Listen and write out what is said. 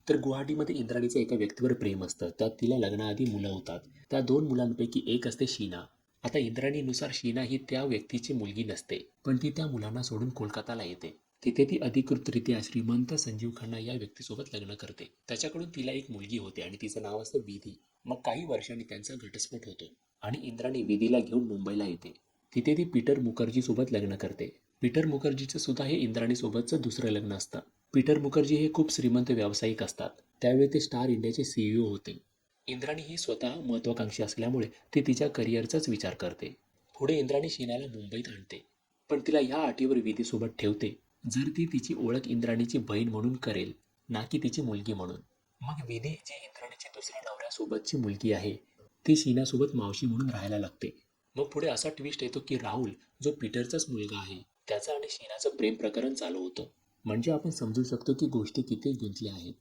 तर गुवाहाटीमध्ये इंद्राणीचं एका व्यक्तीवर प्रेम असतं. त्यात तिला लग्नाआधी मुलं होतात. त्या 2 मुलांपैकी एक असते शीना. आता इंद्राणीनुसार शीना ही त्या व्यक्तीची मुलगी नसते, पण ती त्या मुलांना सोडून कोलकाताला येते. तिथे ती अधिकृतरित्या श्रीमंत संजीव खन्ना या व्यक्तीसोबत लग्न करते. त्याच्याकडून तिला एक मुलगी होते आणि तिचं नाव असतं विधी. मग काही वर्षांनी त्यांचा घटस्फोट होतो आणि इंद्राणी विधीला घेऊन मुंबईला येते. तिथे ती पीटर मुखर्जी सोबत लग्न करते. पीटर मुखर्जीचं सुद्धा हे इंद्राणीसोबतचं दुसरं लग्न असतं. पीटर मुखर्जी हे खूप श्रीमंत व्यावसायिक असतात. त्यावेळी ते स्टार इंडियाचे सीईओ होते. इंद्राणी ही स्वतः महत्वाकांक्षी असल्यामुळे ती तिच्या करिअरचाच विचार करते. पुढे इंद्राणी शीनाला मुंबईत आणते, पण तिला ह्या अटीवर विधीसोबत ठेवते, जर ती तिची ओळख इंद्राणीची बहीण म्हणून करेल, ना की तिची मुलगी म्हणून. मग विधी जी इंद्राणीची दुसऱ्या नवऱ्यासोबतची मुलगी आहे, ती शीनासोबत मावशी म्हणून राहायला लागते. मग पुढे असा ट्विस्ट येतो की राहुल, जो पीटरचाच मुलगा आहे, त्याचं आणि शीनाचं प्रेम प्रकरण चालू होतं. म्हणजे आपण समजू शकतो की गोष्टी किती गुंतल्या आहेत.